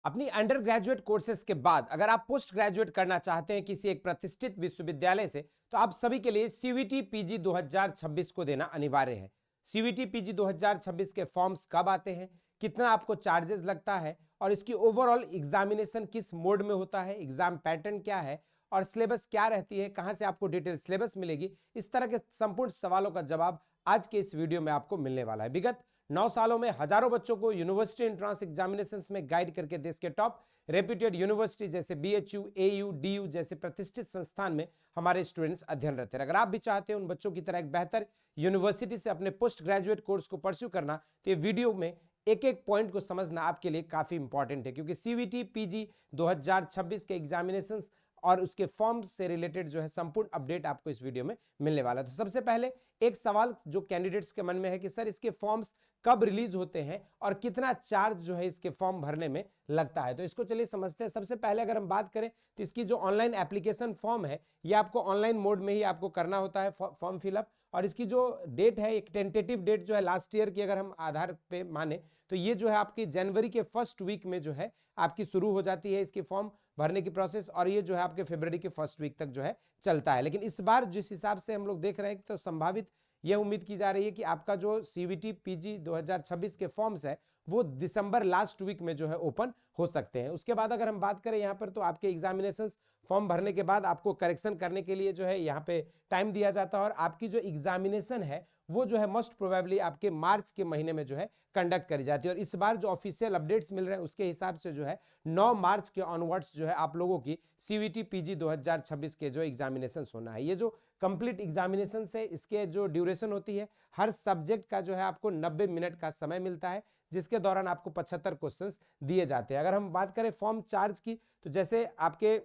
अपनी under graduate courses के बाद अगर आप पोस्ट ग्रेजुएट करना चाहते हैं किसी एक प्रतिष्ठित विश्वविद्यालय से, तो आप सभी के लिए सीवीटी पीजी 2026 को देना अनिवार्य है। सीवीटी पीजी 2026 के फॉर्म्स कब आते हैं, कितना आपको चार्जेस लगता है और इसकी ओवरऑल एग्जामिनेशन किस मोड में होता है, एग्जाम पैटर्न क्या है और सिलेबस क्या रहती है, कहां से आपको डिटेल सिलेबस मिलेगी, इस तरह के संपूर्ण सवालों का जवाब आज के इस वीडियो में आपको मिलने वाला है। विगत 9 सालों में हजारों बच्चों को यूनिवर्सिटी एंट्रेंस एग्जामिनेशंस में गाइड करके देश के टॉप रेप्यूटेड यूनिवर्सिटी जैसे बीएचयू, एयू, डीयू जैसे प्रतिष्ठित संस्थान में हमारे स्टूडेंट्स अध्ययनरत हैं। अगर आप भी चाहते हैं उन बच्चों की तरह एक बेहतर यूनिवर्सिटी से अपने पोस्ट ग्रेजुएट कोर्स को परस्यू करना, तो ये वीडियो में एक एक पॉइंट को समझना आपके लिए काफी इंपॉर्टेंट है, क्योंकि सीवीटी पीजी 2026 के एग्जामिनेशंस और उसके फॉर्म से रिलेटेड जो है संपूर्ण अपडेट आपको इस वीडियो में मिलने वाला है। तो सबसे पहले एक सवाल जो कैंडिडेट्स के मन में है कि सर इसके फॉर्म्स कब रिलीज होते हैं और कितना चार्ज जो है इसके फॉर्म भरने में लगता है, तो इसको चलिए समझते हैं। सबसे पहले अगर हम बात करें तो इसकी जो ऑनलाइन एप्लीकेशन फॉर्म है ये आपको ऑनलाइन मोड में ही आपको करना होता है फॉर्म फिलअप, और इसकी जो डेट है एक टेंटेटिव डेट जो है लास्ट ईयर की अगर हम आधार पे माने तो ये जो है आपकी जनवरी के फर्स्ट वीक में जो है आपकी शुरू हो जाती है इसकी फॉर्म भरने की प्रोसेस, और ये जो है आपके फरवरी के फर्स्ट वीक तक जो है चलता है। लेकिन इस बार जिस हिसाब से हम लोग देख रहे हैं तो संभावित यह उम्मीद की जा रही है कि आपका जो सीवीटी पीजी 2026 के फॉर्म्स है वो दिसंबर लास्ट वीक में जो है ओपन हो सकते हैं। उसके बाद अगर हम बात करें यहाँ पर तो आपके एग्जामिनेशन फॉर्म भरने के बाद आपको करेक्शन करने के लिए जो है यहाँ पे टाइम दिया जाता है, और आपकी जो एग्जामिनेशन है वो जो है मोस्ट प्रोबेबली आपके मार्च के महीने में जो है कंडक्ट करी जाती है। और इस बार जो ऑफिशियल अपडेट्स मिल रहे हैं उसके हिसाब से जो है 9 मार्च के ऑनवर्ड्स जो है आप लोगों की सीवीटी पीजी 2026 के जो एग्जामिनेशन होना है। ये जो कंप्लीट एग्जामिनेशन से इसके जो ड्यूरेशन होती है, हर सब्जेक्ट का जो है आपको 90 मिनट का समय मिलता है, जिसके दौरान आपको 75 क्वेश्चंस दिए जाते हैं। अगर हम बात करें फॉर्म चार्ज की, तो जैसे आपके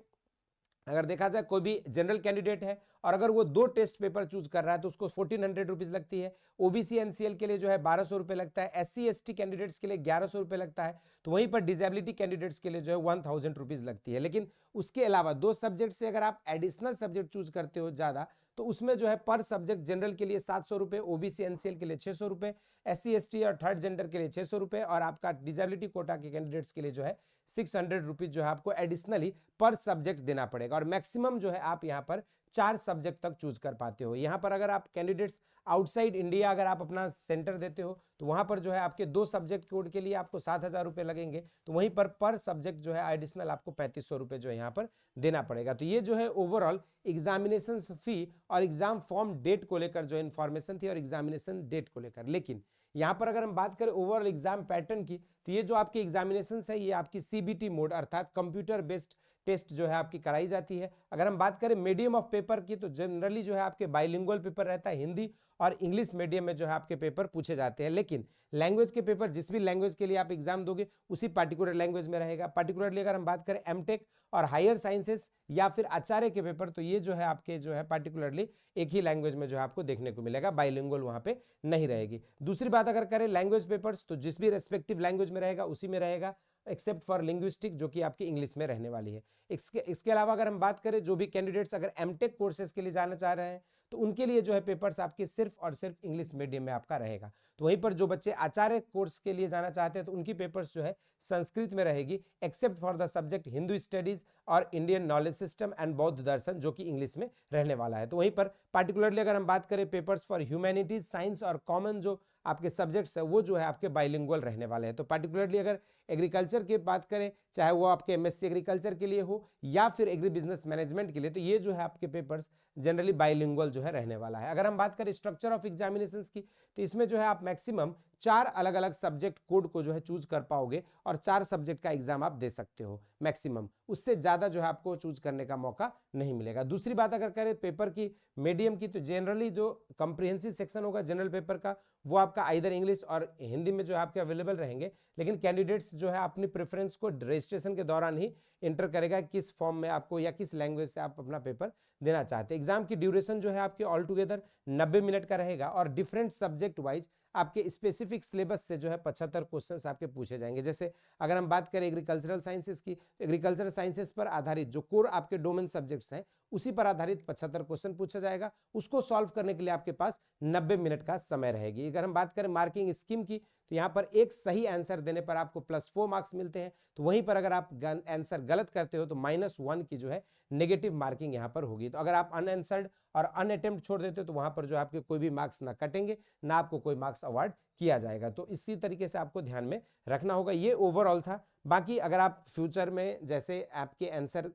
अगर देखा जाए कोई भी जनरल कैंडिडेट है और अगर वो 2 टेस्ट पेपर चूज कर रहा है तो उसको 1400 रुपीज लगती है। ओबीसी एनसीएल के लिए जो है 1200 रुपए लगता है, एससी एसटी कैंडिडेट्स के लिए 1100 रुपए लगता है, तो वहीं पर डिसेबिलिटी कैंडिडेट्स के लिए जो है 1000 रुपीज लगती है। लेकिन उसके अलावा 2 सब्जेक्ट से अगर आप एडिशनल सब्जेक्ट चूज करते हो ज्यादा, तो उसमें जो है पर सब्जेक्ट जनरल के लिए 700 रुपए, ओबीसी एनसीएल के लिए 600 रुपए, एससी एसटी और थर्ड जेंडर के लिए 600 रुपए, और आपका डिसेबिलिटी कोटा के कैंडिडेट्स के लिए जो है 600 रुपीज जो है आपको एडिशनली पर सब्जेक्ट देना पड़ेगा। और मैक्सिमम जो है आप यहाँ पर 4 सब्जेक्ट तक चूज कर पाते हो। यहाँ पर अगर आप कैंडिडेट्स आउटसाइड इंडिया अगर आप अपना सेंटर देते हो तो वहां पर जो है आपके 2 सब्जेक्ट कोड के लिए आपको 7000 रुपए लगेंगे, तो वहीं पर सब्जेक्ट जो है एडिशनल आपको 3500 रुपए जो है यहाँ पर देना पड़ेगा। तो ये जो है ओवरऑल एग्जामिनेशन फी और एग्जाम फॉर्म डेट को लेकर जो इन्फॉर्मेशन थी और एग्जामिनेशन डेट को लेकर। लेकिन यहाँ पर अगर हम बात करें ओवरऑल एग्जाम पैटर्न की, तो ये जो आपकी एग्जामिनेशन है ये आपकी सीबीटी मोड अर्थात कंप्यूटर बेस्ड टेस्ट जो है आपकी कराई जाती है। अगर हम बात करें मीडियम ऑफ पेपर की, तो जनरली जो है आपके बाइलिंगुअल पेपर रहता है, हिंदी और इंग्लिश मीडियम में जो है आपके पेपर पूछे जाते हैं। लेकिन लैंग्वेज के पेपर जिस भी लैंग्वेज के लिए आप एग्जाम दोगे उसी पार्टिकुलर लैंग्वेज में रहेगा। पार्टिकुलरली अगर हम बात करें एमटेक और हायर साइंसेस या फिर आचार्य के पेपर, तो ये जो है आपके जो है पार्टिकुलरली एक ही लैंग्वेज में जो है आपको देखने को मिलेगा, बाइलिंगुअल वहां पे नहीं रहेगी। दूसरी बात अगर करें लैंग्वेज पेपर्स, तो जिस भी रेस्पेक्टिव लैंग्वेज में रहेगा उसी में रहेगा, एक्सेप्ट फॉर लिंग्विस्टिक जो कि आपकी इंग्लिश में रहने वाली है। इसके अलावा अगर हम बात करें जो भी कैंडिडेट्स अगर एमटेक कोर्सेज के लिए जाना चाह रहे हैं तो उनके लिए जो है पेपर्स आपके सिर्फ और सिर्फ इंग्लिश मीडियम में आपका रहेगा। तो वहीं पर जो बच्चे आचार्य कोर्स के लिए जाना चाहते हैं तो उनकी पेपर्स जो है संस्कृत में रहेगी, except for the subject Hindu studies और इंडियन नॉलेज सिस्टम एंड बौद्ध दर्शन जो कि इंग्लिश में रहने वाला है। तो वहीं पर पार्टिकुलरली अगर हम बात करें पेपर्स फॉर ह्यूमैनिटीज, साइंस और कॉमन जो आपके सब्जेक्ट्स है वो जो है आपके बाइलिंगुअल रहने वाले हैं। तो पार्टिकुलरली अगर एग्रीकल्चर की बात करें, चाहे वो आपके एमएससी एग्रीकल्चर के लिए हो या फिर एग्री बिजनेस मैनेजमेंट के लिए, तो ये जो है आपके पेपर्स जनरली बाइलिंगुअल जो है रहने वाला है। अगर हम बात करें स्ट्रक्चर ऑफ एग्जामिनेशंस की, तो इसमें जो है आप मैक्सिमम 4 अलग अलग सब्जेक्ट कोड को जो है चूज कर पाओगे और 4 सब्जेक्ट का एग्जाम आप दे सकते हो मैक्सिमम, उससे ज्यादा जो है आपको चूज करने का मौका नहीं मिलेगा। दूसरी बात अगर करें पेपर की मीडियम की, तो जनरली जो कंप्रिहेंसिव सेक्शन होगा जनरल पेपर का वो आपका आइदर इंग्लिश और हिंदी में जो है आपके अवेलेबल रहेंगे। लेकिन कैंडिडेट्स जो है अपनी प्रेफरेंस को रजिस्ट्रेशन के दौरान ही इंटर करेगा किस फॉर्म में आपको या किस लैंग्वेज से आप अपना पेपर देना चाहते हैं। एग्जाम की ड्यूरेशन जो है आपके ऑल टुगेदर 90 मिनट का रहेगा और डिफरेंट सब्जेक्ट वाइज आपके स्पेसिफिक सिलेबस से जो है 75 क्वेश्चंस आपके पूछे जाएंगे। जैसे अगर हम बात करें एग्रीकल्चरल साइंसेस की, तो एग्रीकल्चरल साइंसेस पर आधारित जो कोर आपके डोमेन सब्जेक्ट्स हैं उसी पर आधारित 75 क्वेश्चन पूछा जाएगा। उसको सॉल्व करने के लिए आपके पास 90 मिनट का समय रहेगी। अगर हम बात करें मार्किंग स्कीम की, तो तो यहाँ पर एक सही आंसर देने पर आपको +4 मार्क्स मिलते हैं। तो वहीं पर अगर आप आंसर गलत करते हो तो -1 की जो है नेगेटिव मार्किंग यहाँ पर होगी। तो अगर आप अनआंसर्ड और अनअटेम्प्ट छोड़ देते हो तो वहां पर जो आपके कोई भी मार्क्स ना कटेंगे, ना आपको कोई मार्क्स अवार्ड किया जाएगा। तो इसी तरीके से आपको ध्यान में रखना होगा। ये ओवरऑल था। बाकी अगर आप फ्यूचर में जैसे आपके आंसर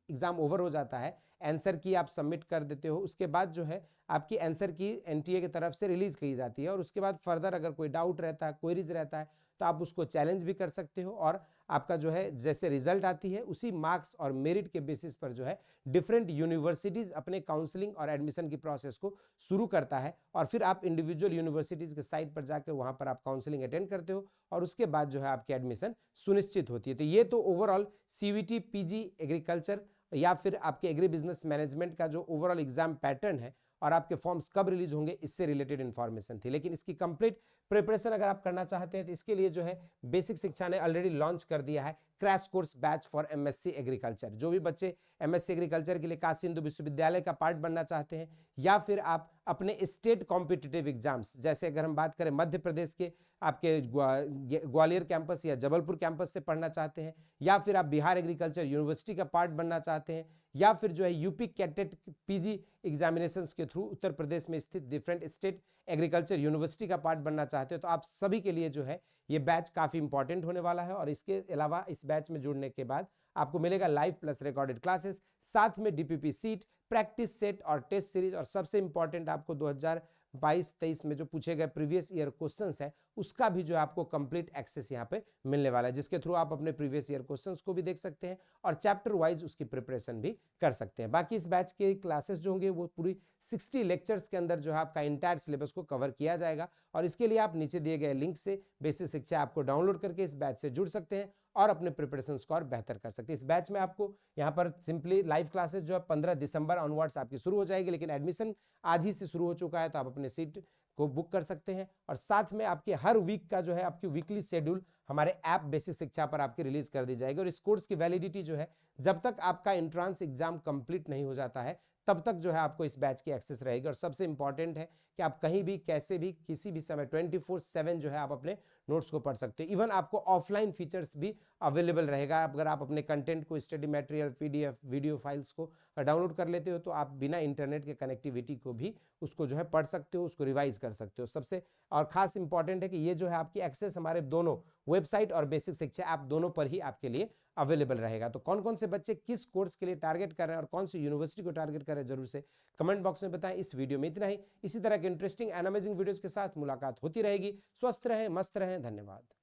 एग्जाम ओवर हो जाता है, आंसर की आप सबमिट कर देते हो, उसके बाद जो है आपकी आंसर की एनटीए की तरफ से रिलीज की जाती है और उसके बाद फर्दर अगर कोई डाउट रहता है, क्वेरीज रहता है, तो आप उसको चैलेंज भी कर सकते हो और आपका जो है जैसे रिजल्ट आती है उसी मार्क्स और मेरिट के बेसिस पर जो है डिफरेंट यूनिवर्सिटीज अपने काउंसलिंग और एडमिशन की प्रोसेस को शुरू करता है और फिर आप इंडिविजुअल यूनिवर्सिटीज के साइट पर जाकर वहां पर आप काउंसलिंग अटेंड करते हो और उसके बाद जो है आपकी एडमिशन सुनिश्चित होती है। तो ये तो ओवरऑल सीवीटी पीजी एग्रीकल्चर या फिर आपके एग्री बिजनेस मैनेजमेंट का जो ओवरऑल एग्जाम पैटर्न है और आपके फॉर्म्स कब रिलीज होंगे इससे रिलेटेड इंफॉर्मेशन थी। लेकिन इसकी कंप्लीट प्रिपरेशन अगर आप करना चाहते हैं तो इसके लिए जो है बेसिक शिक्षा ने ऑलरेडी लॉन्च कर दिया है crash course batch for MSc agriculture. जो भी बच्चे एमएससी एग्रीकल्चर के लिए काशी हिंदू विश्वविद्यालय का पार्ट बनना चाहते हैं या फिर आप अपने स्टेट कॉम्पिटिटिव एग्जाम्स, जैसे अगर हम बात करें मध्य प्रदेश के आपके ग्वालियर कैंपस या जबलपुर कैंपस से पढ़ना चाहते हैं, या फिर आप बिहार एग्रीकल्चर यूनिवर्सिटी का पार्ट बनना चाहते हैं, या फिर जो है यूपी कैटेट पीजी एग्जामिनेशंस के थ्रू उत्तर प्रदेश में स्थित डिफरेंट स्टेट एग्रीकल्चर यूनिवर्सिटी का पार्ट बनना चाहते हो, तो आप सभी के लिए जो है ये बैच काफी इंपॉर्टेंट होने वाला है। और इसके अलावा इस बैच में जुड़ने के बाद आपको मिलेगा लाइव प्लस रिकॉर्डेड क्लासेस, साथ में डीपीपी सीट, प्रैक्टिस सेट और टेस्ट सीरीज, और सबसे इंपॉर्टेंट आपको 2022-23 में जो पूछे गए प्रीवियस ईयर क्वेश्चंस है उसका भी जो है आपको कंप्लीट एक्सेस यहाँ पे मिलने वाला है, जिसके थ्रू आप अपने प्रीवियस ईयर क्वेश्चंस को भी देख सकते हैं और चैप्टर वाइज उसकी प्रिपरेशन भी कर सकते हैं। बाकी इस बैच के क्लासेस जो होंगे वो पूरी 60 लेक्चर्स के अंदर जो है आपका इंटायर सिलेबस को कवर किया जाएगा और इसके लिए आप नीचे दिए गए लिंक से बेसिक शिक्षा आपको डाउनलोड करके इस बैच से जुड़ सकते हैं और अपने प्रिपरेशन को और बेहतर कर सकते हैं। इस बैच में आपको यहाँ पर सिंपली लाइव क्लासेस जो है 15 दिसंबर ऑनवर्ड्स आपकी शुरू हो जाएगी, लेकिन एडमिशन आज ही से शुरू हो चुका है तो आप अपने सीट को बुक कर सकते हैं। और साथ में आपके हर वीक का जो है आपकी वीकली शेड्यूल हमारे ऐप बेसिक शिक्षा पर आपकी रिलीज कर दी जाएगी और इस कोर्स की वैलिडिटी जो है जब तक आपका एंट्रेंस एग्जाम कंप्लीट नहीं हो जाता है तब तक जो है आपको इस बैच की एक्सेस रहेगी। और सबसे इंपॉर्टेंट है कि आप कहीं भी कैसे भी किसी भी समय 24/7 जो है आप अपने नोट्स को पढ़ सकते हो। इवन आपको ऑफलाइन फीचर्स भी अवेलेबल रहेगा। अगर आप अपने कंटेंट को, study material, PDF, video files को डाउनलोड कर लेते हो तो आप बिना इंटरनेट के कनेक्टिविटी को भी उसको जो है पढ़ सकते हो, उसको रिवाइज कर सकते हो। सबसे और खास इंपॉर्टेंट है कि ये जो है आपकी एक्सेस हमारे दोनों वेबसाइट और बेसिक शिक्षा ऐप दोनों पर ही आपके लिए अवेलेबल रहेगा। तो कौन कौन से बच्चे किस कोर्स के लिए टारगेट कर रहे हैं और कौन सी यूनिवर्सिटी को टारगेट कर रहे हैं जरूर से कमेंट बॉक्स में बताएं। इस वीडियो में इतना ही। इसी तरह के इंटरेस्टिंग एंड अमेजिंग वीडियोस के साथ मुलाकात होती रहेगी। स्वस्थ रहें, मस्त रहें। धन्यवाद।